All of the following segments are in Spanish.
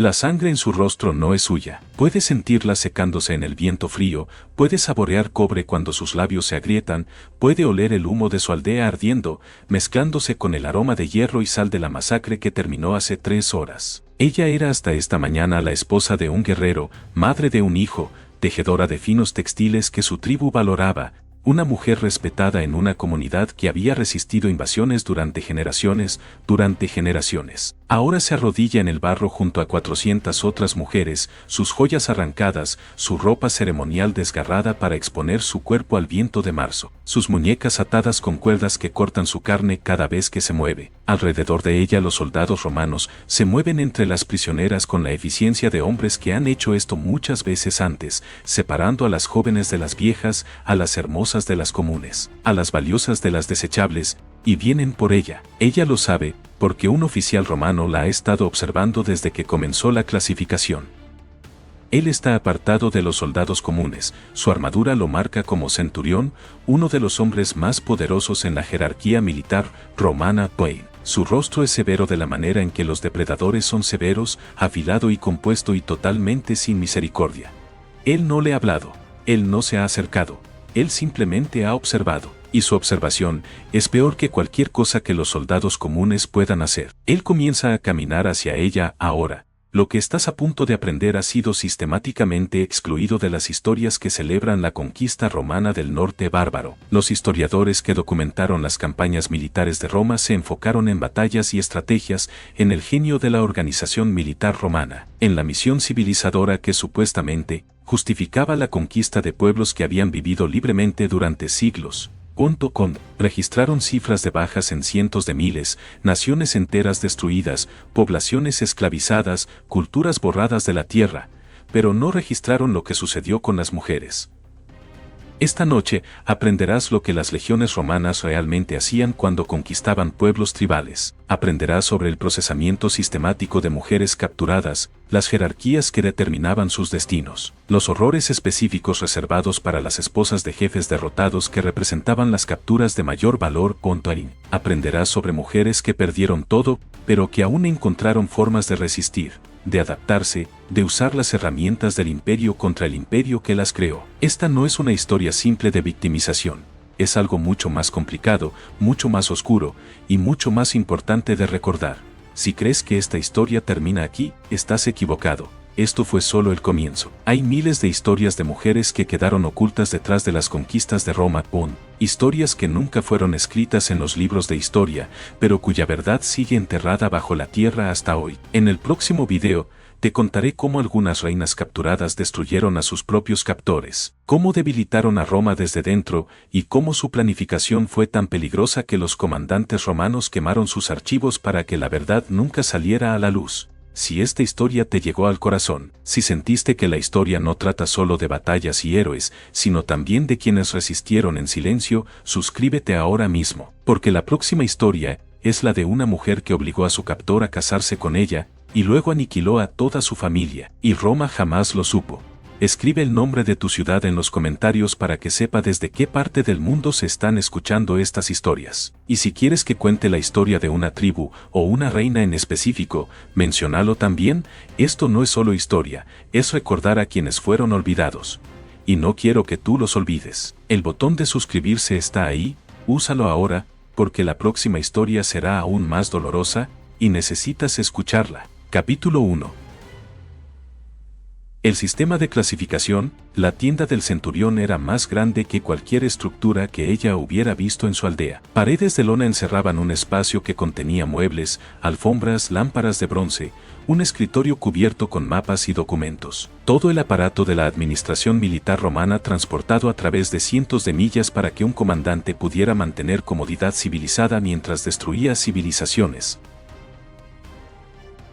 La sangre en su rostro no es suya. Puede sentirla secándose en el viento frío, puede saborear cobre cuando sus labios se agrietan, puede oler el humo de su aldea ardiendo, mezclándose con el aroma de hierro y sal de la masacre que terminó hace 3 horas. Ella era hasta esta mañana la esposa de un guerrero, madre de un hijo, tejedora de finos textiles que su tribu valoraba, una mujer respetada en una comunidad que había resistido invasiones durante generaciones. Ahora se arrodilla en el barro junto a 400 otras mujeres, sus joyas arrancadas, su ropa ceremonial desgarrada para exponer su cuerpo al viento de marzo, sus muñecas atadas con cuerdas que cortan su carne cada vez que se mueve. Alrededor de ella los soldados romanos se mueven entre las prisioneras con la eficiencia de hombres que han hecho esto muchas veces antes, separando a las jóvenes de las viejas, a las hermosas de las comunes, a las valiosas de las desechables, y vienen por ella. Ella lo sabe, porque un oficial romano la ha estado observando desde que comenzó la clasificación. Él está apartado de los soldados comunes, su armadura lo marca como centurión, uno de los hombres más poderosos en la jerarquía militar romana. Su rostro es severo de la manera en que los depredadores son severos, afilado y compuesto y totalmente sin misericordia. Él no le ha hablado, él no se ha acercado, él simplemente ha observado. Y su observación es peor que cualquier cosa que los soldados comunes puedan hacer. Él comienza a caminar hacia ella ahora. Lo que estás a punto de aprender ha sido sistemáticamente excluido de las historias que celebran la conquista romana del norte bárbaro. Los historiadores que documentaron las campañas militares de Roma se enfocaron en batallas y estrategias, en el genio de la organización militar romana, en la misión civilizadora que supuestamente justificaba la conquista de pueblos que habían vivido libremente durante siglos. Registraron cifras de bajas en cientos de miles, naciones enteras destruidas, poblaciones esclavizadas, culturas borradas de la tierra, pero no registraron lo que sucedió con las mujeres. Esta noche aprenderás lo que las legiones romanas realmente hacían cuando conquistaban pueblos tribales. Aprenderás sobre el procesamiento sistemático de mujeres capturadas, las jerarquías que determinaban sus destinos, los horrores específicos reservados para las esposas de jefes derrotados que representaban las capturas de mayor valor. Aprenderás sobre mujeres que perdieron todo, pero que aún encontraron formas de resistir, de adaptarse, de usar las herramientas del imperio contra el imperio que las creó. Esta no es una historia simple de victimización, es algo mucho más complicado, mucho más oscuro, y mucho más importante de recordar. Si crees que esta historia termina aquí, estás equivocado. Esto fue solo el comienzo. Hay miles de historias de mujeres que quedaron ocultas detrás de las conquistas de Roma. Historias que nunca fueron escritas en los libros de historia, pero cuya verdad sigue enterrada bajo la tierra hasta hoy. En el próximo video, te contaré cómo algunas reinas capturadas destruyeron a sus propios captores, cómo debilitaron a Roma desde dentro y cómo su planificación fue tan peligrosa que los comandantes romanos quemaron sus archivos para que la verdad nunca saliera a la luz. Si esta historia te llegó al corazón, si sentiste que la historia no trata solo de batallas y héroes, sino también de quienes resistieron en silencio, suscríbete ahora mismo, porque la próxima historia es la de una mujer que obligó a su captor a casarse con ella, y luego aniquiló a toda su familia, y Roma jamás lo supo. Escribe el nombre de tu ciudad en los comentarios para que sepa desde qué parte del mundo se están escuchando estas historias. Y si quieres que cuente la historia de una tribu o una reina en específico, menciónalo también. Esto no es solo historia, es recordar a quienes fueron olvidados. Y no quiero que tú los olvides. El botón de suscribirse está ahí, úsalo ahora, porque la próxima historia será aún más dolorosa, y necesitas escucharla. Capítulo 1. El sistema de clasificación, la tienda del centurión era más grande que cualquier estructura que ella hubiera visto en su aldea. Paredes de lona encerraban un espacio que contenía muebles, alfombras, lámparas de bronce, un escritorio cubierto con mapas y documentos. Todo el aparato de la administración militar romana transportado a través de cientos de millas para que un comandante pudiera mantener comodidad civilizada mientras destruía civilizaciones.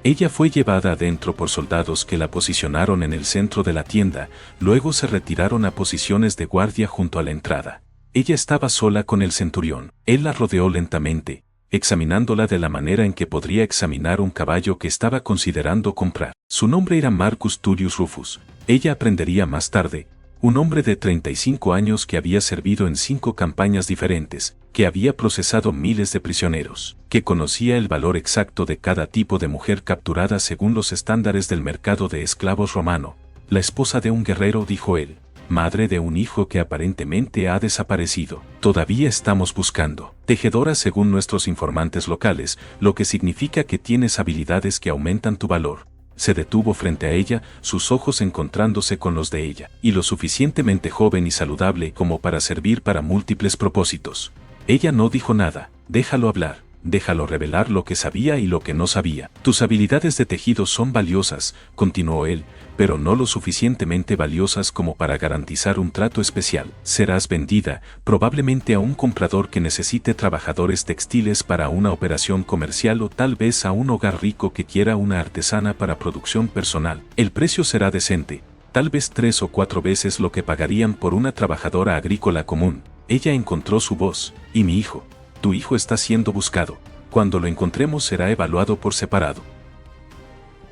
Ella fue llevada adentro por soldados que la posicionaron en el centro de la tienda, luego se retiraron a posiciones de guardia junto a la entrada. Ella estaba sola con el centurión. Él la rodeó lentamente, examinándola de la manera en que podría examinar un caballo que estaba considerando comprar. Su nombre era Marcus Tullius Rufus. Ella aprendería más tarde Un hombre de 35 años que había servido en 5 campañas diferentes, que había procesado miles de prisioneros, que conocía el valor exacto de cada tipo de mujer capturada según los estándares del mercado de esclavos romano. La esposa de un guerrero, dijo él, madre de un hijo que aparentemente ha desaparecido. Todavía estamos buscando. Tejedora según nuestros informantes locales, lo que significa que tienes habilidades que aumentan tu valor. Se detuvo frente a ella, sus ojos encontrándose con los de ella, y lo suficientemente joven y saludable como para servir para múltiples propósitos. Ella no dijo nada. Déjalo hablar, déjalo revelar lo que sabía y lo que no sabía. Tus habilidades de tejido son valiosas, continuó él, pero no lo suficientemente valiosas como para garantizar un trato especial. Serás vendida, probablemente a un comprador que necesite trabajadores textiles para una operación comercial o tal vez a un hogar rico que quiera una artesana para producción personal. El precio será decente, tal vez 3 o 4 veces lo que pagarían por una trabajadora agrícola común. Ella encontró su voz. Y mi hijo, tu hijo está siendo buscado. Cuando lo encontremos será evaluado por separado.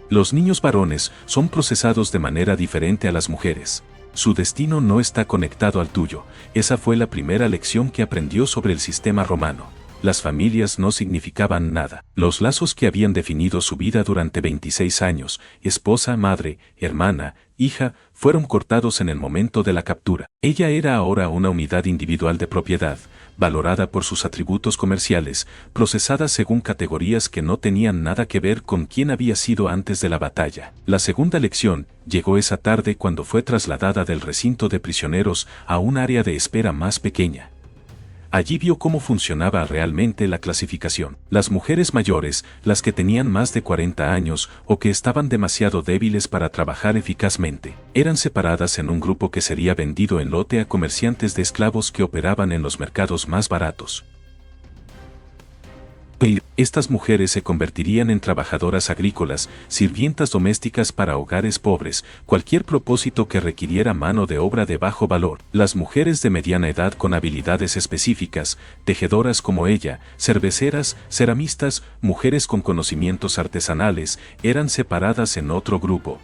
Los niños varones son procesados de manera diferente a las mujeres. Su destino no está conectado al tuyo. Esa fue la primera lección que aprendió sobre el sistema romano. Las familias no significaban nada. Los lazos que habían definido su vida durante 26 años, esposa, madre, hermana, hija, fueron cortados en el momento de la captura. Ella era ahora una unidad individual de propiedad, valorada por sus atributos comerciales, procesada según categorías que no tenían nada que ver con quién había sido antes de la batalla. La segunda lección llegó esa tarde cuando fue trasladada del recinto de prisioneros a un área de espera más pequeña. Allí vio cómo funcionaba realmente la clasificación. Las mujeres mayores, las que tenían más de 40 años o que estaban demasiado débiles para trabajar eficazmente, eran separadas en un grupo que sería vendido en lote a comerciantes de esclavos que operaban en los mercados más baratos. Estas mujeres se convertirían en trabajadoras agrícolas, sirvientas domésticas para hogares pobres, cualquier propósito que requiriera mano de obra de bajo valor. Las mujeres de mediana edad con habilidades específicas, tejedoras como ella, cerveceras, ceramistas, mujeres con conocimientos artesanales, eran separadas en otro grupo.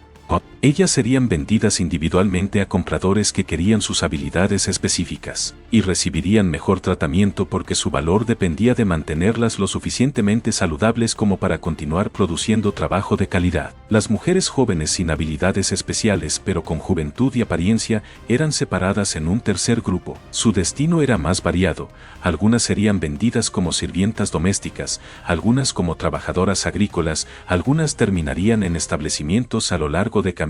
Ellas serían vendidas individualmente a compradores que querían sus habilidades específicas, y recibirían mejor tratamiento porque su valor dependía de mantenerlas lo suficientemente saludables como para continuar produciendo trabajo de calidad. Las mujeres jóvenes sin habilidades especiales pero con juventud y apariencia eran separadas en un tercer grupo. Su destino era más variado. Algunas serían vendidas como sirvientas domésticas, algunas como trabajadoras agrícolas, algunas terminarían en establecimientos a lo largo de caminos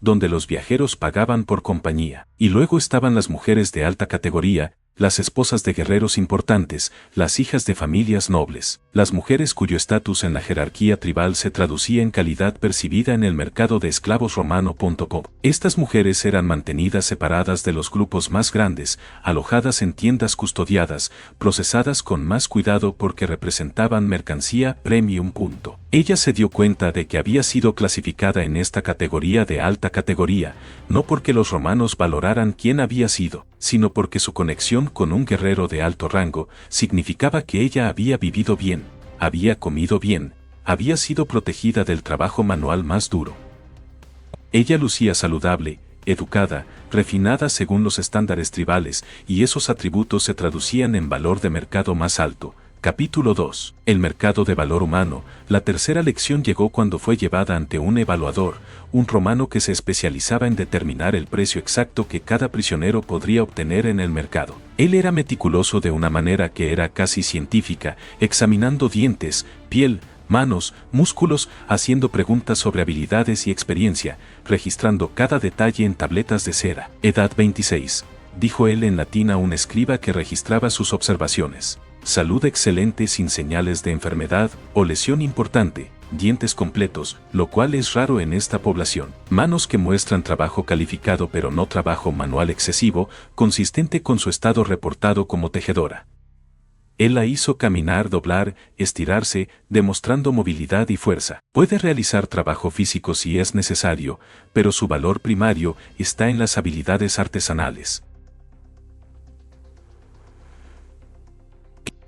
donde los viajeros pagaban por compañía. Y luego estaban las mujeres de alta categoría, las esposas de guerreros importantes, las hijas de familias nobles, las mujeres cuyo estatus en la jerarquía tribal se traducía en calidad percibida en el mercado de esclavos romano.com. Estas mujeres eran mantenidas separadas de los grupos más grandes, alojadas en tiendas custodiadas, procesadas con más cuidado porque representaban mercancía premium. Ella se dio cuenta de que había sido clasificada en esta categoría de alta categoría, no porque los romanos valoraran quién había sido, sino porque su conexión con un guerrero de alto rango significaba que ella había vivido bien, había comido bien, había sido protegida del trabajo manual más duro. Ella lucía saludable, educada, refinada según los estándares tribales, y esos atributos se traducían en valor de mercado más alto. Capítulo 2. El mercado de valor humano. La tercera lección llegó cuando fue llevada ante un evaluador, un romano que se especializaba en determinar el precio exacto que cada prisionero podría obtener en el mercado. Él era meticuloso de una manera que era casi científica, examinando dientes, piel, manos, músculos, haciendo preguntas sobre habilidades y experiencia, registrando cada detalle en tabletas de cera. Edad 26. Dijo él en latín a un escriba que registraba sus observaciones. Salud excelente sin señales de enfermedad o lesión importante, dientes completos, lo cual es raro en esta población. Manos que muestran trabajo calificado pero no trabajo manual excesivo, consistente con su estado reportado como tejedora. Él la hizo caminar, doblar, estirarse, demostrando movilidad y fuerza. Puede realizar trabajo físico si es necesario, pero su valor primario está en las habilidades artesanales.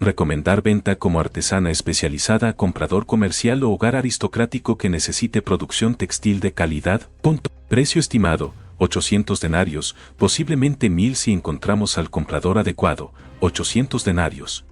Recomendar venta como artesana especializada a comprador comercial o hogar aristocrático que necesite producción textil de calidad. Precio estimado, 800 denarios, posiblemente 1000 si encontramos al comprador adecuado, 800 denarios.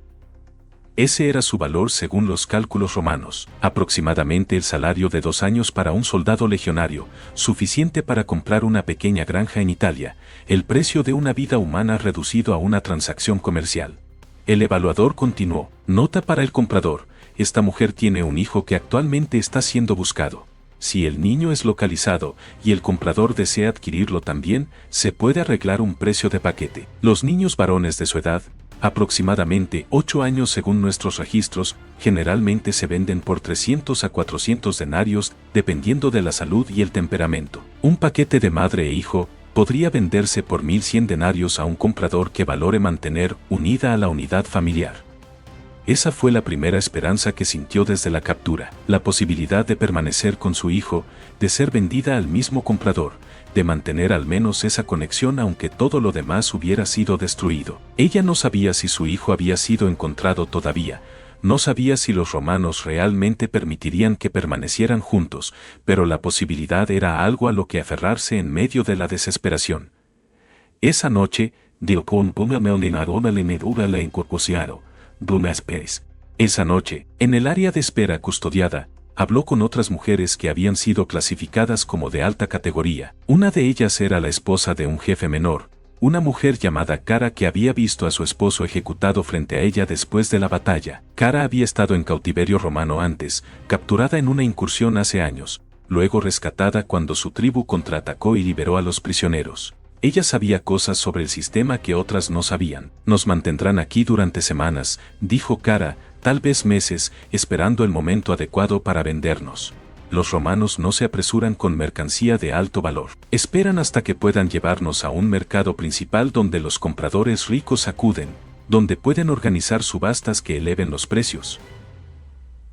Ese era su valor según los cálculos romanos, aproximadamente el salario de 2 años para un soldado legionario, suficiente para comprar una pequeña granja en Italia, el precio de una vida humana reducido a una transacción comercial. El evaluador continuó, nota para el comprador, esta mujer tiene un hijo que actualmente está siendo buscado. Si el niño es localizado y el comprador desea adquirirlo también, se puede arreglar un precio de paquete. Los niños varones de su edad, aproximadamente 8 años según nuestros registros, generalmente se venden por 300 a 400 denarios, dependiendo de la salud y el temperamento. Un paquete de madre e hijo podría venderse por 1100 denarios a un comprador que valore mantener unida a la unidad familiar. Esa fue la primera esperanza que sintió desde la captura, la posibilidad de permanecer con su hijo, de ser vendida al mismo comprador, de mantener al menos esa conexión aunque todo lo demás hubiera sido destruido. Ella no sabía si su hijo había sido encontrado todavía, no sabía si los romanos realmente permitirían que permanecieran juntos, pero la posibilidad era algo a lo que aferrarse en medio de la desesperación. Esa noche, esa noche, en el área de espera custodiada, habló con otras mujeres que habían sido clasificadas como de alta categoría. Una de ellas era la esposa de un jefe menor, una mujer llamada Cara que había visto a su esposo ejecutado frente a ella después de la batalla. Cara había estado en cautiverio romano antes, capturada en una incursión hace años, luego rescatada cuando su tribu contraatacó y liberó a los prisioneros. Ella sabía cosas sobre el sistema que otras no sabían. Nos mantendrán aquí durante semanas, dijo Cara, tal vez meses, esperando el momento adecuado para vendernos. Los romanos no se apresuran con mercancía de alto valor. Esperan hasta que puedan llevarnos a un mercado principal donde los compradores ricos acuden, donde pueden organizar subastas que eleven los precios.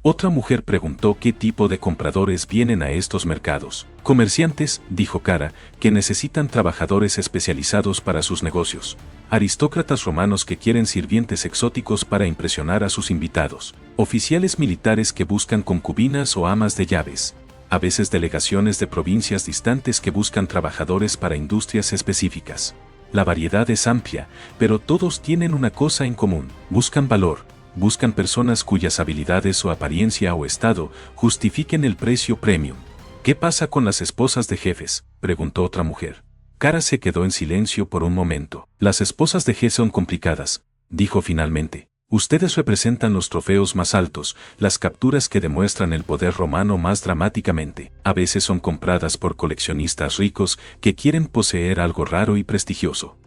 Otra mujer preguntó qué tipo de compradores vienen a estos mercados. Comerciantes, dijo Cara, que necesitan trabajadores especializados para sus negocios. Aristócratas romanos que quieren sirvientes exóticos para impresionar a sus invitados. Oficiales militares que buscan concubinas o amas de llaves. A veces delegaciones de provincias distantes que buscan trabajadores para industrias específicas. La variedad es amplia, pero todos tienen una cosa en común. Buscan valor. Buscan personas cuyas habilidades o apariencia o estado justifiquen el precio premium. ¿Qué pasa con las esposas de jefes?, preguntó otra mujer. Cara se quedó en silencio por un momento. Las esposas de jefe son complicadas, dijo finalmente. Ustedes representan los trofeos más altos, las capturas que demuestran el poder romano más dramáticamente. A veces son compradas por coleccionistas ricos que quieren poseer algo raro y prestigioso.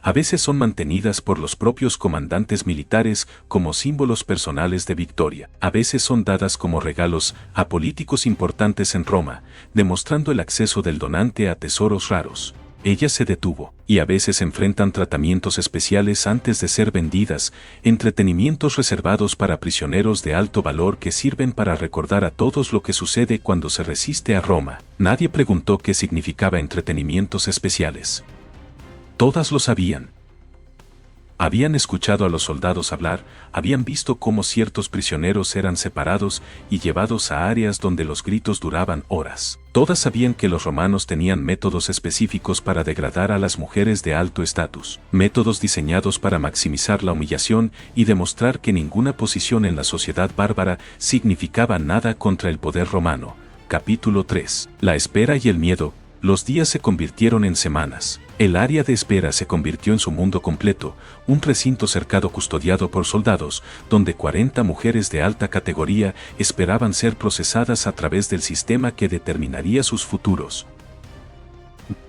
A veces son mantenidas por los propios comandantes militares como símbolos personales de victoria. A veces son dadas como regalos a políticos importantes en Roma, demostrando el acceso del donante a tesoros raros. Ella se detuvo, y a veces enfrentan tratamientos especiales antes de ser vendidas, entretenimientos reservados para prisioneros de alto valor que sirven para recordar a todos lo que sucede cuando se resiste a Roma. Nadie preguntó qué significaba entretenimientos especiales. Todas lo sabían. Habían escuchado a los soldados hablar, habían visto cómo ciertos prisioneros eran separados y llevados a áreas donde los gritos duraban horas. Todas sabían que los romanos tenían métodos específicos para degradar a las mujeres de alto estatus, métodos diseñados para maximizar la humillación y demostrar que ninguna posición en la sociedad bárbara significaba nada contra el poder romano. Capítulo 3. La espera y el miedo. Los días se convirtieron en semanas. El área de espera se convirtió en su mundo completo, un recinto cercado custodiado por soldados, donde 40 mujeres de alta categoría esperaban ser procesadas a través del sistema que determinaría sus futuros.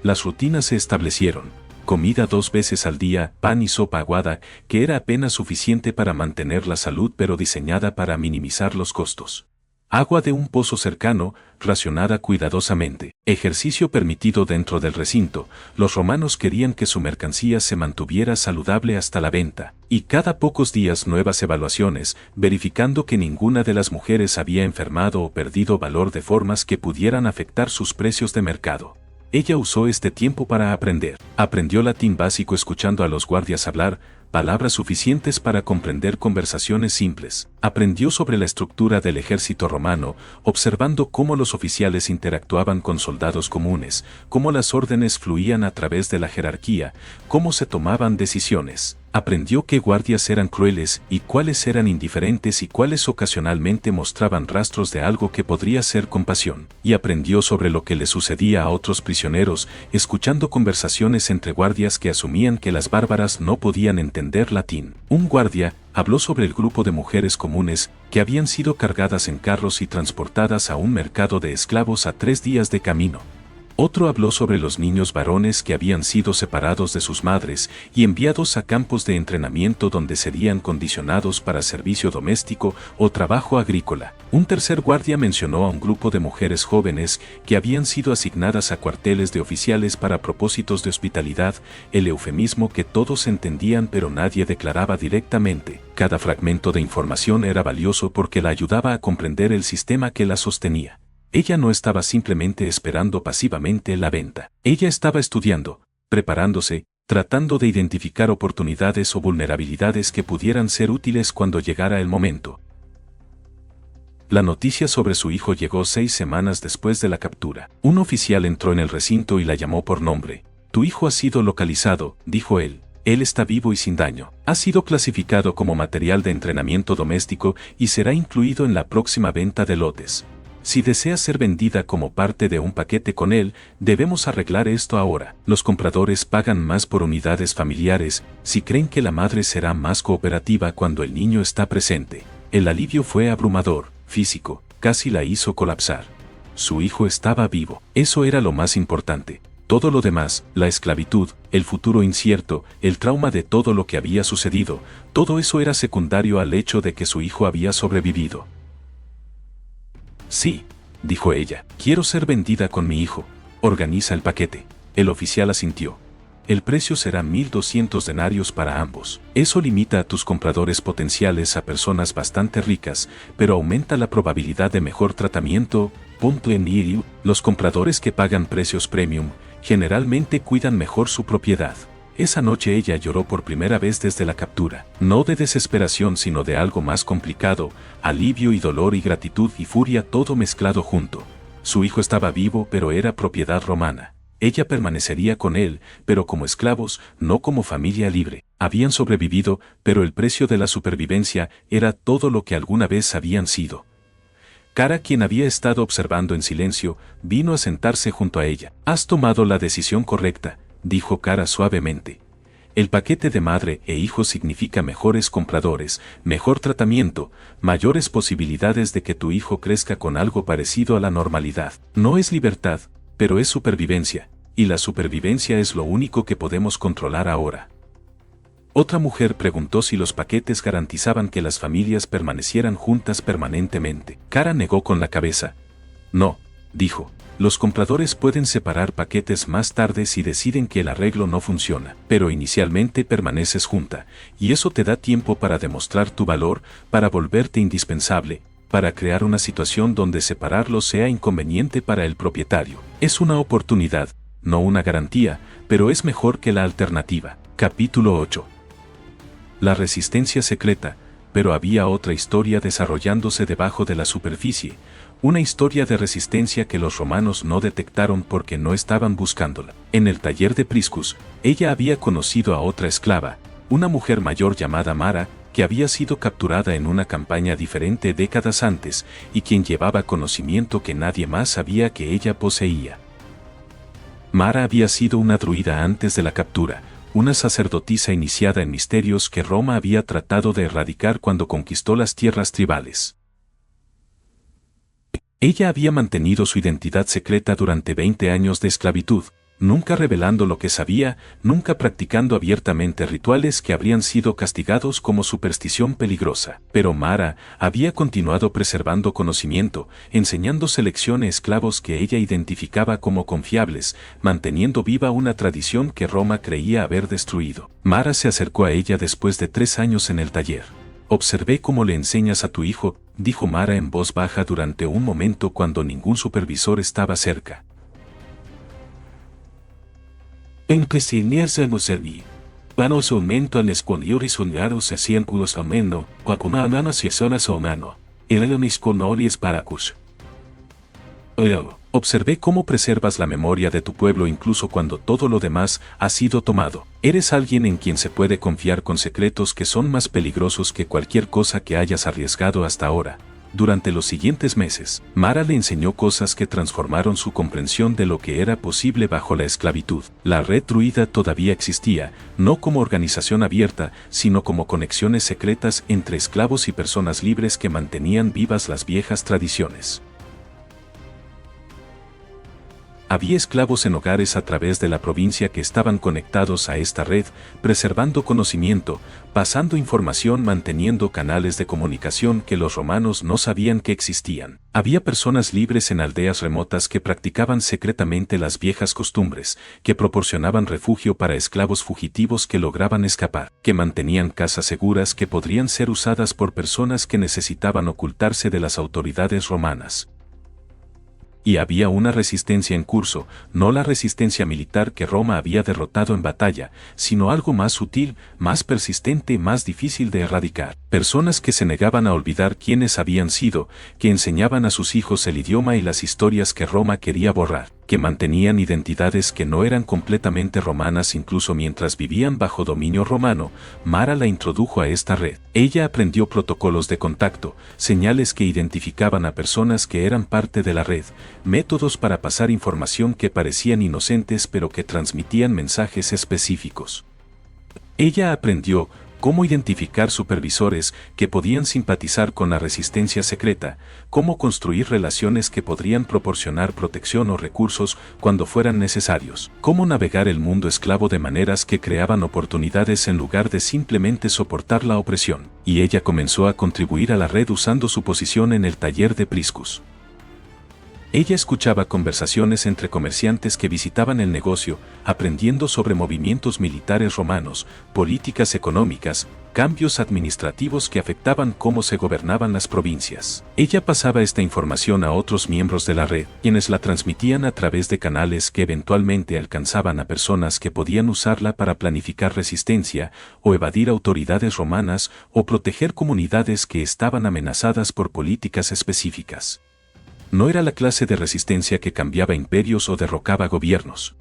Las rutinas se establecieron. Comida 2 veces al día, pan y sopa aguada, que era apenas suficiente para mantener la salud pero diseñada para minimizar los costos. Agua de un pozo cercano, racionada cuidadosamente. Ejercicio permitido dentro del recinto. Los romanos querían que su mercancía se mantuviera saludable hasta la venta. Y cada pocos días nuevas evaluaciones, verificando que ninguna de las mujeres había enfermado o perdido valor de formas que pudieran afectar sus precios de mercado. Ella usó este tiempo para aprender. Aprendió latín básico escuchando a los guardias hablar, palabras suficientes para comprender conversaciones simples. Aprendió sobre la estructura del ejército romano, observando cómo los oficiales interactuaban con soldados comunes, cómo las órdenes fluían a través de la jerarquía, cómo se tomaban decisiones. Aprendió qué guardias eran crueles y cuáles eran indiferentes y cuáles ocasionalmente mostraban rastros de algo que podría ser compasión. Y aprendió sobre lo que le sucedía a otros prisioneros, escuchando conversaciones entre guardias que asumían que las bárbaras no podían entender latín. Un guardia habló sobre el grupo de mujeres comunes que habían sido cargadas en carros y transportadas a un mercado de esclavos a 3 días de camino. Otro habló sobre los niños varones que habían sido separados de sus madres y enviados a campos de entrenamiento donde serían condicionados para servicio doméstico o trabajo agrícola. Un tercer guardia mencionó a un grupo de mujeres jóvenes que habían sido asignadas a cuarteles de oficiales para propósitos de hospitalidad, el eufemismo que todos entendían pero nadie declaraba directamente. Cada fragmento de información era valioso porque la ayudaba a comprender el sistema que la sostenía. Ella no estaba simplemente esperando pasivamente la venta. Ella estaba estudiando, preparándose, tratando de identificar oportunidades o vulnerabilidades que pudieran ser útiles cuando llegara el momento. La noticia sobre su hijo llegó 6 semanas después de la captura. Un oficial entró en el recinto y la llamó por nombre. «Tu hijo ha sido localizado», dijo él. «Él está vivo y sin daño. Ha sido clasificado como material de entrenamiento doméstico y será incluido en la próxima venta de lotes. Si desea ser vendida como parte de un paquete con él, debemos arreglar esto ahora. Los compradores pagan más por unidades familiares si creen que la madre será más cooperativa cuando el niño está presente». El alivio fue abrumador, físico, casi la hizo colapsar. Su hijo estaba vivo. Eso era lo más importante. Todo lo demás, la esclavitud, el futuro incierto, el trauma de todo lo que había sucedido, todo eso era secundario al hecho de que su hijo había sobrevivido. «Sí», dijo ella, «quiero ser vendida con mi hijo. Organiza el paquete». El oficial asintió. «El precio será 1.200 denarios para ambos. Eso limita a tus compradores potenciales a personas bastante ricas, pero aumenta la probabilidad de mejor tratamiento». Los compradores que pagan precios premium generalmente cuidan mejor su propiedad. Esa noche ella lloró por primera vez desde la captura, no de desesperación sino de algo más complicado, alivio y dolor y gratitud y furia todo mezclado junto. Su hijo estaba vivo pero era propiedad romana. Ella permanecería con él, pero como esclavos, no como familia libre. Habían sobrevivido, pero el precio de la supervivencia era todo lo que alguna vez habían sido. Cara, quien había estado observando en silencio, vino a sentarse junto a ella. «Has tomado la decisión correcta», dijo Cara suavemente. «El paquete de madre e hijo significa mejores compradores, mejor tratamiento, mayores posibilidades de que tu hijo crezca con algo parecido a la normalidad. No es libertad, pero es supervivencia, y la supervivencia es lo único que podemos controlar ahora». Otra mujer preguntó si los paquetes garantizaban que las familias permanecieran juntas permanentemente. Cara negó con la cabeza. «No», dijo. «Los compradores pueden separar paquetes más tarde si deciden que el arreglo no funciona, pero inicialmente permaneces junta, y eso te da tiempo para demostrar tu valor, para volverte indispensable, para crear una situación donde separarlos sea inconveniente para el propietario. Es una oportunidad, no una garantía, pero es mejor que la alternativa». Capítulo 8. La resistencia secreta, pero había otra historia desarrollándose debajo de la superficie, una historia de resistencia que los romanos no detectaron porque no estaban buscándola. En el taller de Priscus, ella había conocido a otra esclava, una mujer mayor llamada Mara, que había sido capturada en una campaña diferente décadas antes y quien llevaba conocimiento que nadie más sabía que ella poseía. Mara había sido una druida antes de la captura, una sacerdotisa iniciada en misterios que Roma había tratado de erradicar cuando conquistó las tierras tribales. Ella había mantenido su identidad secreta durante 20 años de esclavitud, nunca revelando lo que sabía, nunca practicando abiertamente rituales que habrían sido castigados como superstición peligrosa. Pero Mara había continuado preservando conocimiento, enseñando selección a esclavos que ella identificaba como confiables, manteniendo viva una tradición que Roma creía haber destruido. Mara se acercó a ella después de 3 años en el taller. «Observé cómo le enseñas a tu hijo», dijo Mara en voz baja durante un momento cuando ningún supervisor estaba cerca. «En que se serví. Vanos aumento al escondido y soñados se hacían culos ameno, cuacuna ananas y zonas humano. Eleonis conolis paracus. Observé cómo preservas la memoria de tu pueblo incluso cuando todo lo demás ha sido tomado. Eres alguien en quien se puede confiar con secretos que son más peligrosos que cualquier cosa que hayas arriesgado hasta ahora. Durante los siguientes meses, Mara le enseñó cosas que transformaron su comprensión de lo que era posible bajo la esclavitud. La red druida todavía existía, no como organización abierta, sino como conexiones secretas entre esclavos y personas libres que mantenían vivas las viejas tradiciones. Había esclavos en hogares a través de la provincia que estaban conectados a esta red, preservando conocimiento, pasando información, manteniendo canales de comunicación que los romanos no sabían que existían. Había personas libres en aldeas remotas que practicaban secretamente las viejas costumbres, que proporcionaban refugio para esclavos fugitivos que lograban escapar, que mantenían casas seguras que podrían ser usadas por personas que necesitaban ocultarse de las autoridades romanas. Y había una resistencia en curso, no la resistencia militar que Roma había derrotado en batalla, sino algo más sutil, más persistente, más difícil de erradicar. Personas que se negaban a olvidar quiénes habían sido, que enseñaban a sus hijos el idioma y las historias que Roma quería borrar, que mantenían identidades que no eran completamente romanas incluso mientras vivían bajo dominio romano. Mara la introdujo a esta red. Ella aprendió protocolos de contacto, señales que identificaban a personas que eran parte de la red, métodos para pasar información que parecían inocentes pero que transmitían mensajes específicos. Ella aprendió cómo identificar supervisores que podían simpatizar con la resistencia secreta, cómo construir relaciones que podrían proporcionar protección o recursos cuando fueran necesarios, cómo navegar el mundo esclavo de maneras que creaban oportunidades en lugar de simplemente soportar la opresión. Y ella comenzó a contribuir a la red usando su posición en el taller de Priscus. Ella escuchaba conversaciones entre comerciantes que visitaban el negocio, aprendiendo sobre movimientos militares romanos, políticas económicas, cambios administrativos que afectaban cómo se gobernaban las provincias. Ella pasaba esta información a otros miembros de la red, quienes la transmitían a través de canales que eventualmente alcanzaban a personas que podían usarla para planificar resistencia, o evadir autoridades romanas, o proteger comunidades que estaban amenazadas por políticas específicas. No era la clase de resistencia que cambiaba imperios o derrocaba gobiernos.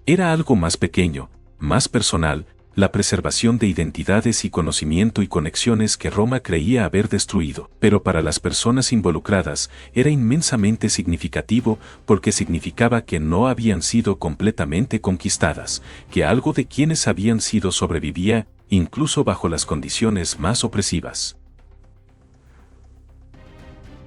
Era algo más pequeño, más personal, la preservación de identidades y conocimiento y conexiones que Roma creía haber destruido. Pero para las personas involucradas era inmensamente significativo porque significaba que no habían sido completamente conquistadas, que algo de quienes habían sido sobrevivía, incluso bajo las condiciones más opresivas.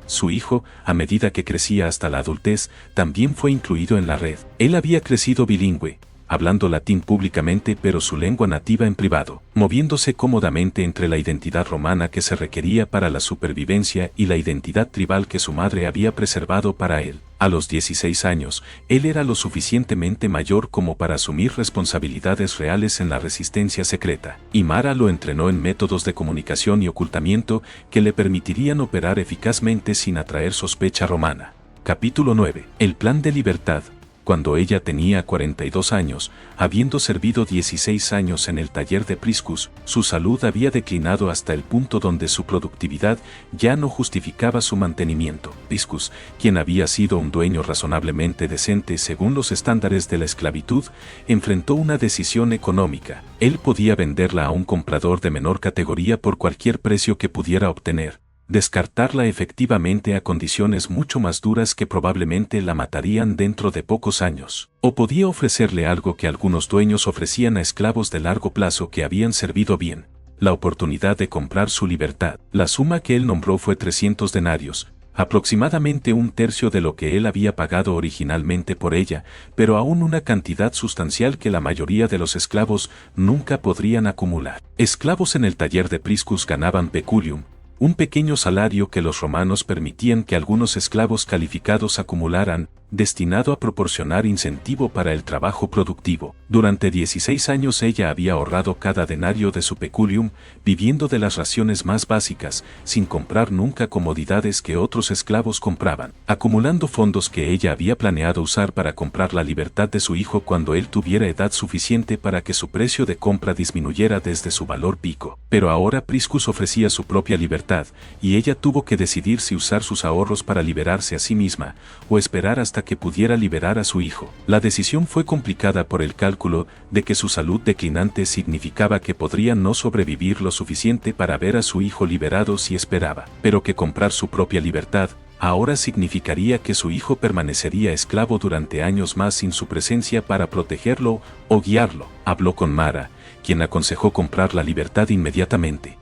Su hijo, a medida que crecía hasta la adultez, también fue incluido en la red. Él había crecido bilingüe, hablando latín públicamente pero su lengua nativa en privado, moviéndose cómodamente entre la identidad romana que se requería para la supervivencia y la identidad tribal que su madre había preservado para él. A los 16 años, él era lo suficientemente mayor como para asumir responsabilidades reales en la resistencia secreta, y Mara lo entrenó en métodos de comunicación y ocultamiento que le permitirían operar eficazmente sin atraer sospecha romana. Capítulo 9. El plan de libertad. Cuando ella tenía 42 años, habiendo servido 16 años en el taller de Priscus, su salud había declinado hasta el punto donde su productividad ya no justificaba su mantenimiento. Priscus, quien había sido un dueño razonablemente decente según los estándares de la esclavitud, enfrentó una decisión económica. Él podía venderla a un comprador de menor categoría por cualquier precio que pudiera obtener, descartarla efectivamente a condiciones mucho más duras que probablemente la matarían dentro de pocos años. O podía ofrecerle algo que algunos dueños ofrecían a esclavos de largo plazo que habían servido bien, la oportunidad de comprar su libertad. La suma que él nombró fue 300 denarios, aproximadamente un tercio de lo que él había pagado originalmente por ella, pero aún una cantidad sustancial que la mayoría de los esclavos nunca podrían acumular. Esclavos en el taller de Priscus ganaban peculium, un pequeño salario que los romanos permitían que algunos esclavos calificados acumularan, destinado a proporcionar incentivo para el trabajo productivo. Durante 16 años ella había ahorrado cada denario de su peculium, viviendo de las raciones más básicas, sin comprar nunca comodidades que otros esclavos compraban, acumulando fondos que ella había planeado usar para comprar la libertad de su hijo cuando él tuviera edad suficiente para que su precio de compra disminuyera desde su valor pico. Pero ahora Priscus ofrecía su propia libertad, y ella tuvo que decidir si usar sus ahorros para liberarse a sí misma, o esperar hasta que pudiera liberar a su hijo. La decisión fue complicada por el cálculo de que su salud declinante significaba que podría no sobrevivir lo suficiente para ver a su hijo liberado si esperaba, pero que comprar su propia libertad ahora significaría que su hijo permanecería esclavo durante años más sin su presencia para protegerlo o guiarlo. Habló con Mara, quien aconsejó comprar la libertad inmediatamente.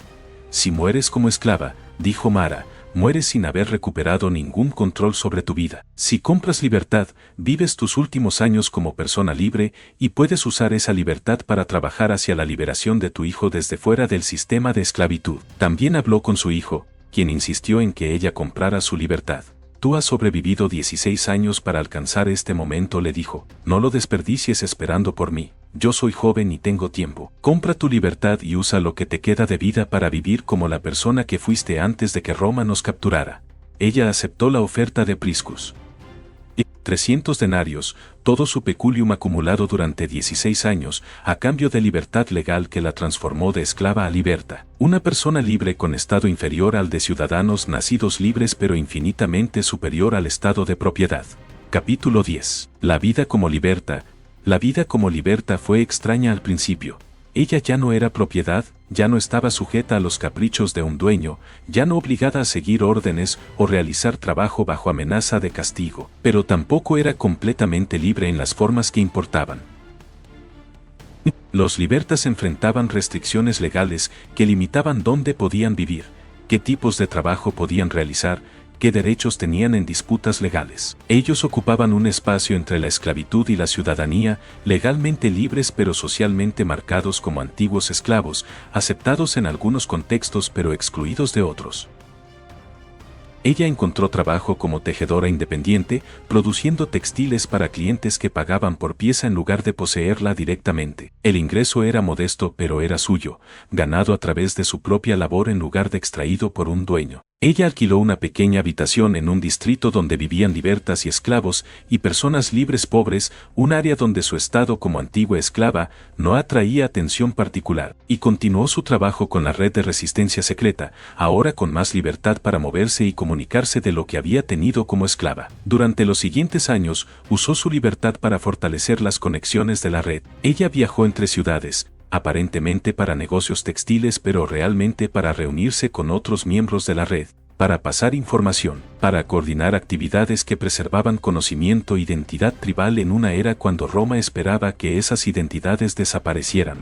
Si mueres como esclava, dijo Mara, mueres sin haber recuperado ningún control sobre tu vida. Si compras libertad, vives tus últimos años como persona libre y puedes usar esa libertad para trabajar hacia la liberación de tu hijo desde fuera del sistema de esclavitud. También habló con su hijo, quien insistió en que ella comprara su libertad. Tú has sobrevivido 16 años para alcanzar este momento, le dijo. No lo desperdicies esperando por mí. Yo soy joven y tengo tiempo. Compra tu libertad y usa lo que te queda de vida para vivir como la persona que fuiste antes de que Roma nos capturara. Ella aceptó la oferta de Priscus. 300 denarios, todo su peculium acumulado durante 16 años, a cambio de libertad legal que la transformó de esclava a liberta. Una persona libre con estado inferior al de ciudadanos nacidos libres pero infinitamente superior al estado de propiedad. Capítulo 10. La vida como liberta. La vida como liberta fue extraña al principio. Ella ya no era propiedad, ya no estaba sujeta a los caprichos de un dueño, ya no obligada a seguir órdenes o realizar trabajo bajo amenaza de castigo, pero tampoco era completamente libre en las formas que importaban. Los libertas enfrentaban restricciones legales que limitaban dónde podían vivir, qué tipos de trabajo podían realizar, qué derechos tenían en disputas legales. Ellos ocupaban un espacio entre la esclavitud y la ciudadanía, legalmente libres pero socialmente marcados como antiguos esclavos, aceptados en algunos contextos pero excluidos de otros. Ella encontró trabajo como tejedora independiente, produciendo textiles para clientes que pagaban por pieza en lugar de poseerla directamente. El ingreso era modesto pero era suyo, ganado a través de su propia labor en lugar de extraído por un dueño. Ella alquiló una pequeña habitación en un distrito donde vivían libertas y esclavos y personas libres pobres, un área donde su estado como antigua esclava no atraía atención particular, y continuó su trabajo con la red de resistencia secreta, ahora con más libertad para moverse y comunicarse de lo que había tenido como esclava. Durante los siguientes años, usó su libertad para fortalecer las conexiones de la red. Ella viajó entre ciudades, aparentemente para negocios textiles pero realmente para reunirse con otros miembros de la red, para pasar información, para coordinar actividades que preservaban conocimiento e identidad tribal en una era cuando Roma esperaba que esas identidades desaparecieran.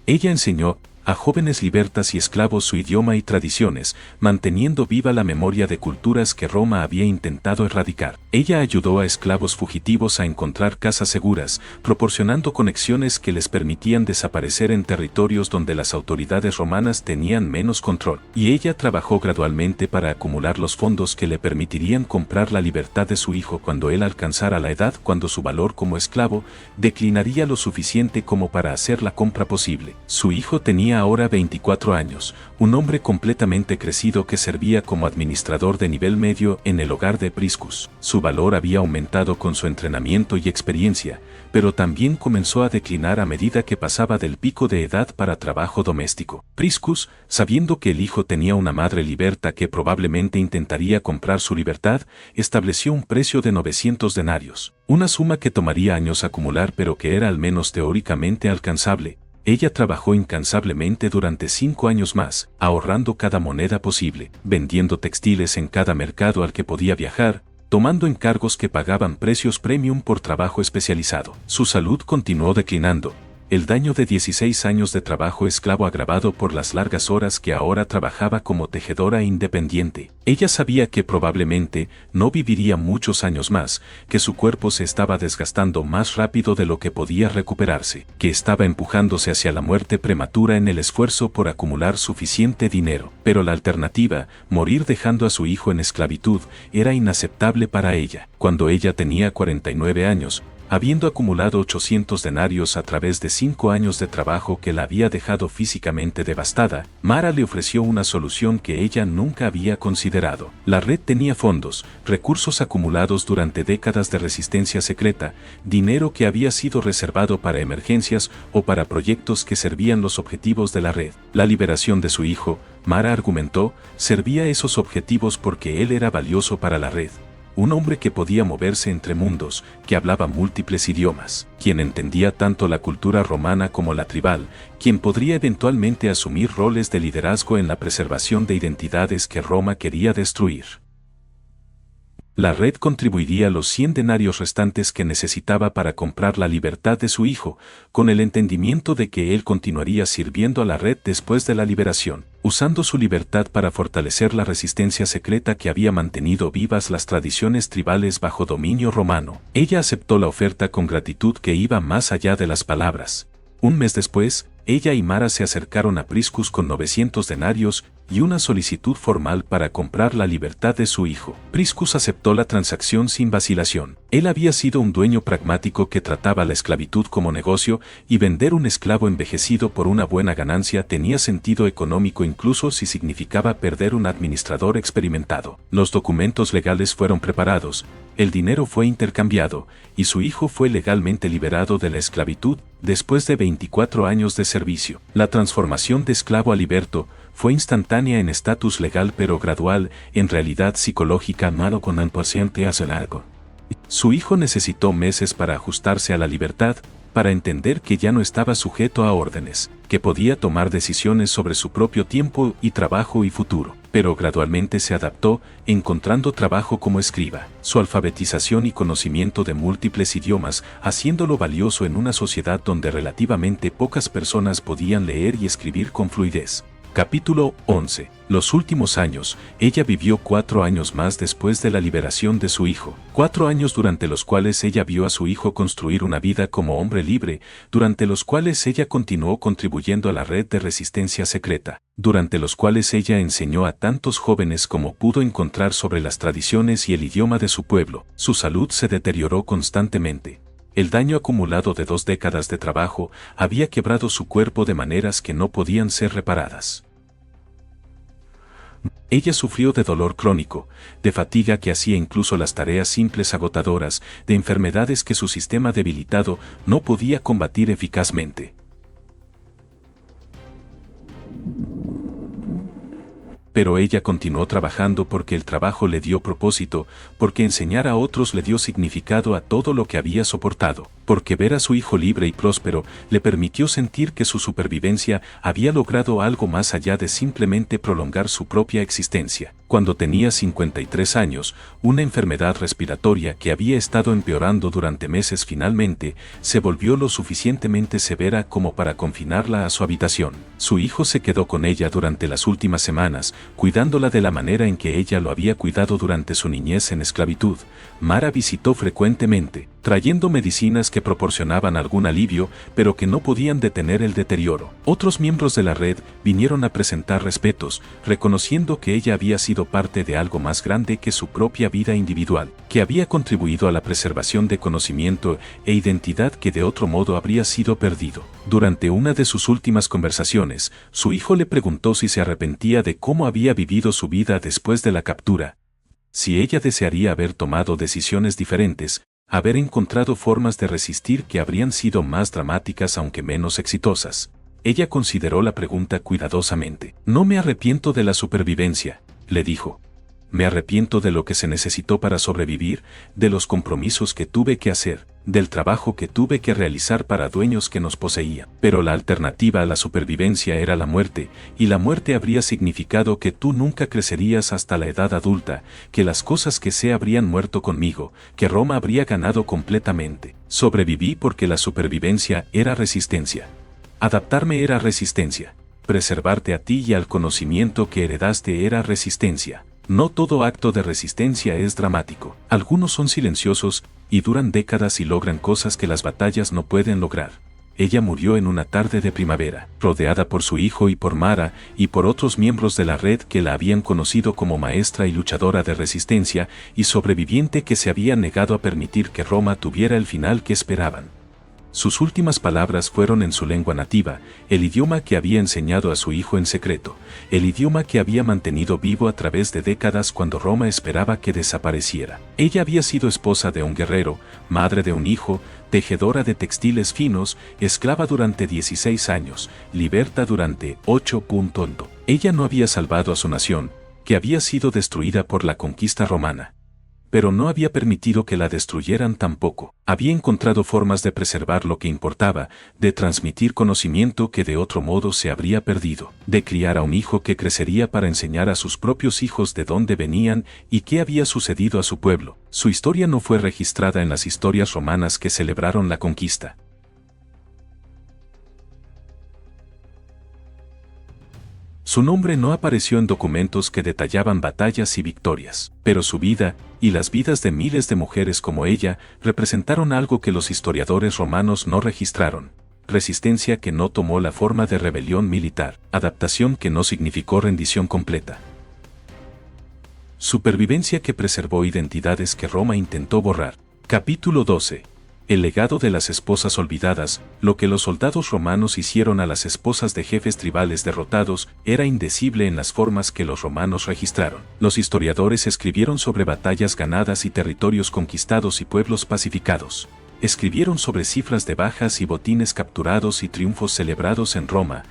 Ella enseñó a jóvenes libertas y esclavos su idioma y tradiciones, manteniendo viva la memoria de culturas que Roma había intentado erradicar. Ella ayudó a esclavos fugitivos a encontrar casas seguras, proporcionando conexiones que les permitían desaparecer en territorios donde las autoridades romanas tenían menos control. Y ella trabajó gradualmente para acumular los fondos que le permitirían comprar la libertad de su hijo cuando él alcanzara la edad cuando su valor como esclavo declinaría lo suficiente como para hacer la compra posible. Su hijo tenía ahora 24 años, un hombre completamente crecido que servía como administrador de nivel medio en el hogar de Priscus. Su valor había aumentado con su entrenamiento y experiencia, pero también comenzó a declinar a medida que pasaba del pico de edad para trabajo doméstico. Priscus, sabiendo que el hijo tenía una madre liberta que probablemente intentaría comprar su libertad, estableció un precio de 900 denarios, una suma que tomaría años acumular pero que era al menos teóricamente alcanzable. Ella trabajó incansablemente durante 5 años más, ahorrando cada moneda posible, vendiendo textiles en cada mercado al que podía viajar, tomando encargos que pagaban precios premium por trabajo especializado. Su salud continuó declinando, El daño de 16 años de trabajo esclavo agravado por las largas horas que ahora trabajaba como tejedora independiente. Ella sabía que probablemente no viviría muchos años más, que su cuerpo se estaba desgastando más rápido de lo que podía recuperarse, que estaba empujándose hacia la muerte prematura en el esfuerzo por acumular suficiente dinero. Pero la alternativa, morir dejando a su hijo en esclavitud, era inaceptable para ella. Cuando ella tenía 49 años, habiendo acumulado 800 denarios a través de 5 años de trabajo que la había dejado físicamente devastada, Mara le ofreció una solución que ella nunca había considerado. La red tenía fondos, recursos acumulados durante décadas de resistencia secreta, dinero que había sido reservado para emergencias o para proyectos que servían los objetivos de la red. La liberación de su hijo, Mara argumentó, servía a esos objetivos porque él era valioso para la red. Un hombre que podía moverse entre mundos, que hablaba múltiples idiomas, quien entendía tanto la cultura romana como la tribal, quien podría eventualmente asumir roles de liderazgo en la preservación de identidades que Roma quería destruir. La red contribuiría a los 100 denarios restantes que necesitaba para comprar la libertad de su hijo, con el entendimiento de que él continuaría sirviendo a la red después de la liberación, usando su libertad para fortalecer la resistencia secreta que había mantenido vivas las tradiciones tribales bajo dominio romano. Ella aceptó la oferta con gratitud que iba más allá de las palabras. Un mes después, ella y Mara se acercaron a Priscus con 900 denarios y una solicitud formal para comprar la libertad de su hijo. Priscus aceptó la transacción sin vacilación. Él había sido un dueño pragmático que trataba la esclavitud como negocio, y vender un esclavo envejecido por una buena ganancia tenía sentido económico incluso si significaba perder un administrador experimentado. Los documentos legales fueron preparados, el dinero fue intercambiado, y su hijo fue legalmente liberado de la esclavitud después de 24 años de servicio. La transformación de esclavo a liberto fue instantánea en estatus legal pero gradual, en realidad psicológica, malo con el paciente hace largo. Su hijo necesitó meses para ajustarse a la libertad, para entender que ya no estaba sujeto a órdenes, que podía tomar decisiones sobre su propio tiempo y trabajo y futuro. Pero gradualmente se adaptó, encontrando trabajo como escriba. Su alfabetización y conocimiento de múltiples idiomas, haciéndolo valioso en una sociedad donde relativamente pocas personas podían leer y escribir con fluidez. Capítulo 11. Los últimos años. Ella vivió 4 años más después de la liberación de su hijo. 4 años durante los cuales ella vio a su hijo construir una vida como hombre libre, durante los cuales ella continuó contribuyendo a la red de resistencia secreta, durante los cuales ella enseñó a tantos jóvenes como pudo encontrar sobre las tradiciones y el idioma de su pueblo. Su salud se deterioró constantemente. El daño acumulado de 2 décadas de trabajo había quebrado su cuerpo de maneras que no podían ser reparadas. Ella sufrió de dolor crónico, de fatiga que hacía incluso las tareas simples agotadoras, de enfermedades que su sistema debilitado no podía combatir eficazmente. Pero ella continuó trabajando porque el trabajo le dio propósito, porque enseñar a otros le dio significado a todo lo que había soportado, porque ver a su hijo libre y próspero le permitió sentir que su supervivencia había logrado algo más allá de simplemente prolongar su propia existencia. Cuando tenía 53 años, una enfermedad respiratoria que había estado empeorando durante meses finalmente se volvió lo suficientemente severa como para confinarla a su habitación. Su hijo se quedó con ella durante las últimas semanas, cuidándola de la manera en que ella lo había cuidado durante su niñez en esclavitud. Mara visitó frecuentemente, trayendo medicinas que proporcionaban algún alivio, pero que no podían detener el deterioro. Otros miembros de la red vinieron a presentar respetos, reconociendo que ella había sido parte de algo más grande que su propia vida individual, que había contribuido a la preservación de conocimiento e identidad que de otro modo habría sido perdido. Durante una de sus últimas conversaciones, su hijo le preguntó si se arrepentía de cómo había vivido su vida después de la captura, si ella desearía haber tomado decisiones diferentes, haber encontrado formas de resistir que habrían sido más dramáticas aunque menos exitosas. Ella consideró la pregunta cuidadosamente. No me arrepiento de la supervivencia, le dijo. Me arrepiento de lo que se necesitó para sobrevivir, de los compromisos que tuve que hacer, del trabajo que tuve que realizar para dueños que nos poseían. Pero la alternativa a la supervivencia era la muerte, y la muerte habría significado que tú nunca crecerías hasta la edad adulta, que las cosas que sé habrían muerto conmigo, que Roma habría ganado completamente. Sobreviví porque la supervivencia era resistencia. Adaptarme era resistencia. Preservarte a ti y al conocimiento que heredaste era resistencia. No todo acto de resistencia es dramático. Algunos son silenciosos y duran décadas y logran cosas que las batallas no pueden lograr. Ella murió en una tarde de primavera, rodeada por su hijo y por Mara y por otros miembros de la red que la habían conocido como maestra y luchadora de resistencia y sobreviviente que se había negado a permitir que Roma tuviera el final que esperaban. Sus últimas palabras fueron en su lengua nativa, el idioma que había enseñado a su hijo en secreto, el idioma que había mantenido vivo a través de décadas cuando Roma esperaba que desapareciera. Ella había sido esposa de un guerrero, madre de un hijo, tejedora de textiles finos, esclava durante 16 años, liberta durante 8. Ella no había salvado a su nación, que había sido destruida por la conquista romana. Pero no había permitido que la destruyeran tampoco. Había encontrado formas de preservar lo que importaba, de transmitir conocimiento que de otro modo se habría perdido, de criar a un hijo que crecería para enseñar a sus propios hijos de dónde venían y qué había sucedido a su pueblo. Su historia no fue registrada en las historias romanas que celebraron la conquista. Su nombre no apareció en documentos que detallaban batallas y victorias, pero su vida, y las vidas de miles de mujeres como ella, representaron algo que los historiadores romanos no registraron. Resistencia que no tomó la forma de rebelión militar, adaptación que no significó rendición completa. Supervivencia que preservó identidades que Roma intentó borrar. Capítulo 12. El legado de las esposas olvidadas, lo que los soldados romanos hicieron a las esposas de jefes tribales derrotados, era indecible en las formas que los romanos registraron. Los historiadores escribieron sobre batallas ganadas y territorios conquistados y pueblos pacificados. Escribieron sobre cifras de bajas y botines capturados y triunfos celebrados en Roma,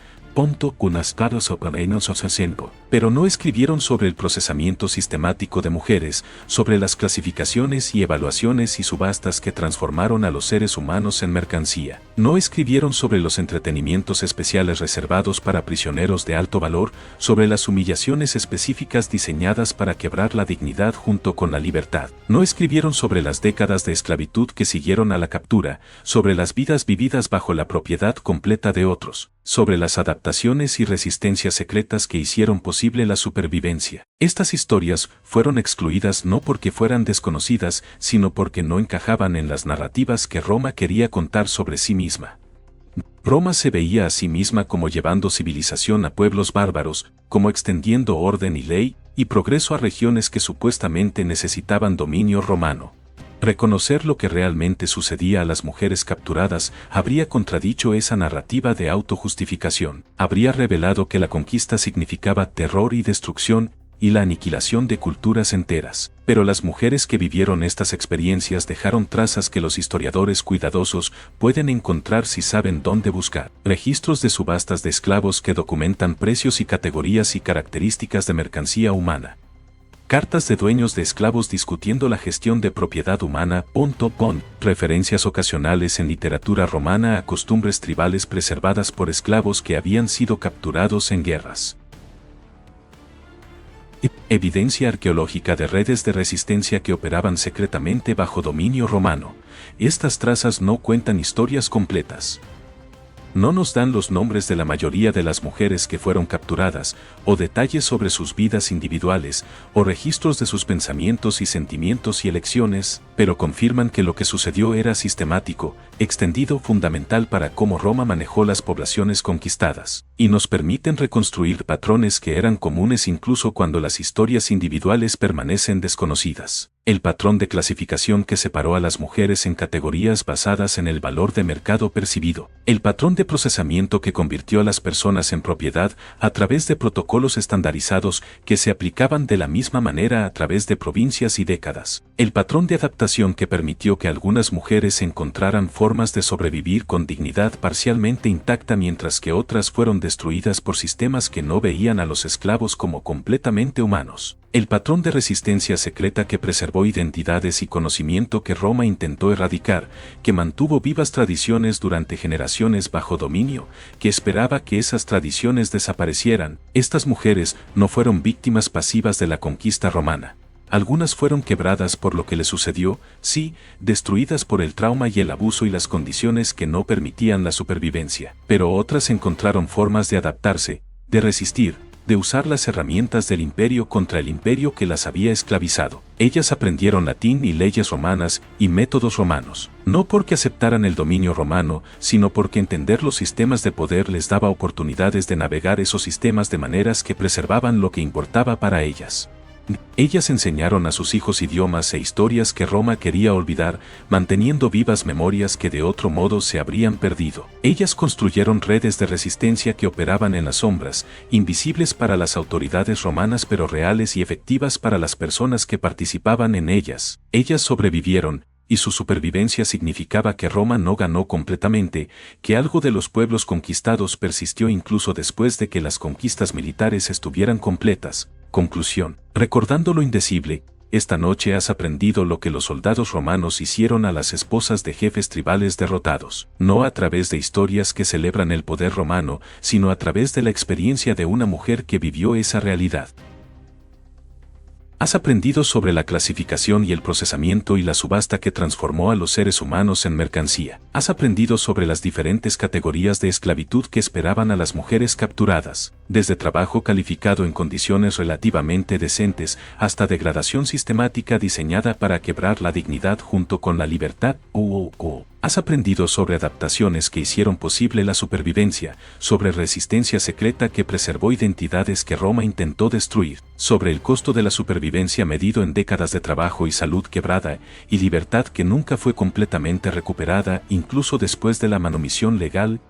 pero no escribieron sobre el procesamiento sistemático de mujeres, sobre las clasificaciones y evaluaciones y subastas que transformaron a los seres humanos en mercancía. No escribieron sobre los entretenimientos especiales reservados para prisioneros de alto valor, sobre las humillaciones específicas diseñadas para quebrar la dignidad junto con la libertad. No escribieron sobre las décadas de esclavitud que siguieron a la captura, sobre las vidas vividas bajo la propiedad completa de otros, sobre las adaptaciones y resistencias secretas que hicieron posible la supervivencia. Estas historias fueron excluidas no porque fueran desconocidas, sino porque no encajaban en las narrativas que Roma quería contar sobre sí misma. Roma se veía a sí misma como llevando civilización a pueblos bárbaros, como extendiendo orden y ley y progreso a regiones que supuestamente necesitaban dominio romano. Reconocer lo que realmente sucedía a las mujeres capturadas habría contradicho esa narrativa de autojustificación. Habría revelado que la conquista significaba terror y destrucción y la aniquilación de culturas enteras. Pero las mujeres que vivieron estas experiencias dejaron trazas que los historiadores cuidadosos pueden encontrar si saben dónde buscar. Registros de subastas de esclavos que documentan precios y categorías y características de mercancía humana. Cartas de dueños de esclavos discutiendo la gestión de propiedad humana. Referencias ocasionales en literatura romana a costumbres tribales preservadas por esclavos que habían sido capturados en guerras. Evidencia arqueológica de redes de resistencia que operaban secretamente bajo dominio romano. Estas trazas no cuentan historias completas. No nos dan los nombres de la mayoría de las mujeres que fueron capturadas, o detalles sobre sus vidas individuales, o registros de sus pensamientos y sentimientos y elecciones, pero confirman que lo que sucedió era sistemático, extendido, fundamental para cómo Roma manejó las poblaciones conquistadas, y nos permiten reconstruir patrones que eran comunes incluso cuando las historias individuales permanecen desconocidas. El patrón de clasificación que separó a las mujeres en categorías basadas en el valor de mercado percibido. El patrón de procesamiento que convirtió a las personas en propiedad a través de protocolos estandarizados que se aplicaban de la misma manera a través de provincias y décadas. El patrón de adaptación que permitió que algunas mujeres encontraran formas de sobrevivir con dignidad parcialmente intacta mientras que otras fueron destruidas por sistemas que no veían a los esclavos como completamente humanos. El patrón de resistencia secreta que preservó identidades y conocimiento que Roma intentó erradicar, que mantuvo vivas tradiciones durante generaciones bajo dominio, que esperaba que esas tradiciones desaparecieran. Estas mujeres no fueron víctimas pasivas de la conquista romana. Algunas fueron quebradas por lo que les sucedió, sí, destruidas por el trauma y el abuso y las condiciones que no permitían la supervivencia. Pero otras encontraron formas de adaptarse, de resistir, de usar las herramientas del imperio contra el imperio que las había esclavizado. Ellas aprendieron latín y leyes romanas y métodos romanos, no porque aceptaran el dominio romano, sino porque entender los sistemas de poder les daba oportunidades de navegar esos sistemas de maneras que preservaban lo que importaba para ellas. Ellas enseñaron a sus hijos idiomas e historias que Roma quería olvidar, manteniendo vivas memorias que de otro modo se habrían perdido. Ellas construyeron redes de resistencia que operaban en las sombras, invisibles para las autoridades romanas pero reales y efectivas para las personas que participaban en ellas. Ellas sobrevivieron, y su supervivencia significaba que Roma no ganó completamente, que algo de los pueblos conquistados persistió incluso después de que las conquistas militares estuvieran completas. Conclusión. Recordando lo indecible, esta noche has aprendido lo que los soldados romanos hicieron a las esposas de jefes tribales derrotados, no a través de historias que celebran el poder romano, sino a través de la experiencia de una mujer que vivió esa realidad. Has aprendido sobre la clasificación y el procesamiento y la subasta que transformó a los seres humanos en mercancía. Has aprendido sobre las diferentes categorías de esclavitud que esperaban a las mujeres capturadas, desde trabajo calificado en condiciones relativamente decentes hasta degradación sistemática diseñada para quebrar la dignidad junto con la libertad. Has aprendido sobre adaptaciones que hicieron posible la supervivencia, sobre resistencia secreta que preservó identidades que Roma intentó destruir, sobre el costo de la supervivencia medido en décadas de trabajo y salud quebrada, y libertad que nunca fue completamente recuperada incluso después de la manumisión legal.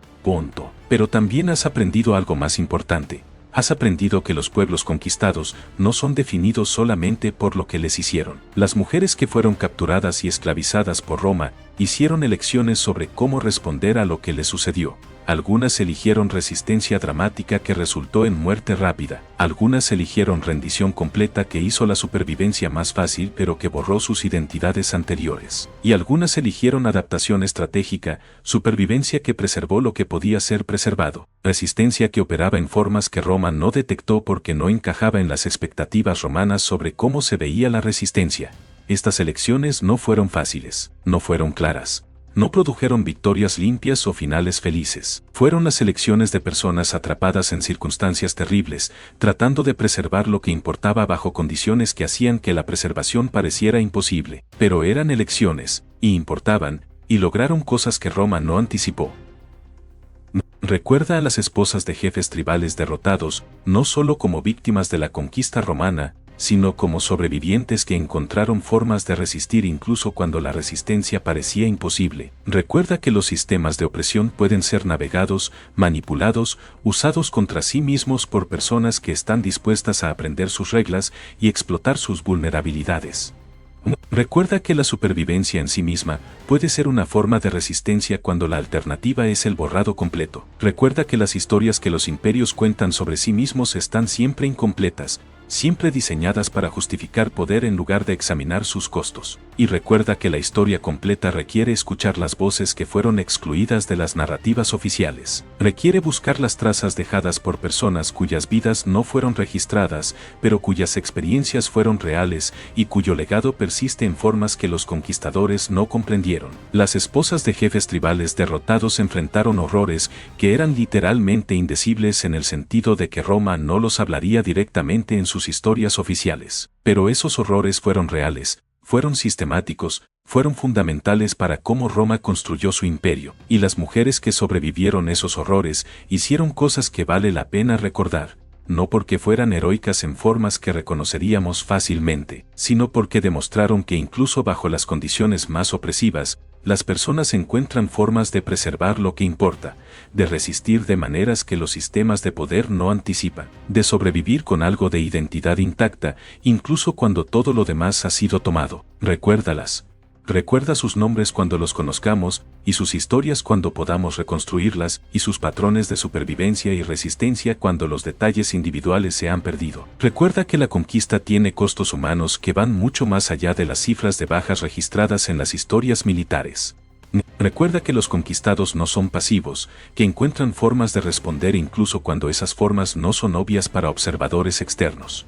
Pero también has aprendido algo más importante. Has aprendido que los pueblos conquistados no son definidos solamente por lo que les hicieron. Las mujeres que fueron capturadas y esclavizadas por Roma hicieron elecciones sobre cómo responder a lo que les sucedió. Algunas eligieron resistencia dramática que resultó en muerte rápida. Algunas eligieron rendición completa que hizo la supervivencia más fácil pero que borró sus identidades anteriores. Y algunas eligieron adaptación estratégica, supervivencia que preservó lo que podía ser preservado. Resistencia que operaba en formas que Roma no detectó porque no encajaba en las expectativas romanas sobre cómo se veía la resistencia. Estas elecciones no fueron fáciles, no fueron claras. No produjeron victorias limpias o finales felices. Fueron las elecciones de personas atrapadas en circunstancias terribles, tratando de preservar lo que importaba bajo condiciones que hacían que la preservación pareciera imposible. Pero eran elecciones, y importaban, y lograron cosas que Roma no anticipó. Recuerda a las esposas de jefes tribales derrotados, no solo como víctimas de la conquista romana, sino como sobrevivientes que encontraron formas de resistir incluso cuando la resistencia parecía imposible. Recuerda que los sistemas de opresión pueden ser navegados, manipulados, usados contra sí mismos por personas que están dispuestas a aprender sus reglas y explotar sus vulnerabilidades. Recuerda que la supervivencia en sí misma puede ser una forma de resistencia cuando la alternativa es el borrado completo. Recuerda que las historias que los imperios cuentan sobre sí mismos están siempre incompletas, siempre diseñadas para justificar poder en lugar de examinar sus costos. Y recuerda que la historia completa requiere escuchar las voces que fueron excluidas de las narrativas oficiales. Requiere buscar las trazas dejadas por personas cuyas vidas no fueron registradas, pero cuyas experiencias fueron reales y cuyo legado persiste en formas que los conquistadores no comprendieron. Las esposas de jefes tribales derrotados enfrentaron horrores que eran literalmente indecibles en el sentido de que Roma no los hablaría directamente en sus historias oficiales. Pero esos horrores fueron reales, fueron sistemáticos, fueron fundamentales para cómo Roma construyó su imperio, y las mujeres que sobrevivieron esos horrores hicieron cosas que vale la pena recordar, no porque fueran heroicas en formas que reconoceríamos fácilmente, sino porque demostraron que incluso bajo las condiciones más opresivas, las personas encuentran formas de preservar lo que importa, de resistir de maneras que los sistemas de poder no anticipan, de sobrevivir con algo de identidad intacta, incluso cuando todo lo demás ha sido tomado. Recuérdalas. Recuerda sus nombres cuando los conozcamos, y sus historias cuando podamos reconstruirlas, y sus patrones de supervivencia y resistencia cuando los detalles individuales se han perdido. Recuerda que la conquista tiene costos humanos que van mucho más allá de las cifras de bajas registradas en las historias militares. Recuerda que los conquistados no son pasivos, que encuentran formas de responder incluso cuando esas formas no son obvias para observadores externos.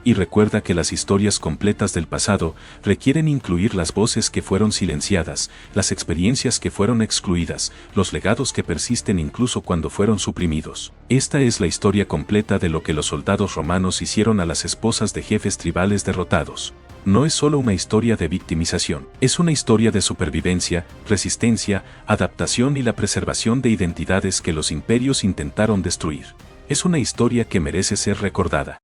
Y recuerda que las historias completas del pasado requieren incluir las voces que fueron silenciadas, las experiencias que fueron excluidas, los legados que persisten incluso cuando fueron suprimidos. Esta es la historia completa de lo que los soldados romanos hicieron a las esposas de jefes tribales derrotados. No es solo una historia de victimización, es una historia de supervivencia, resistencia, adaptación y la preservación de identidades que los imperios intentaron destruir. Es una historia que merece ser recordada.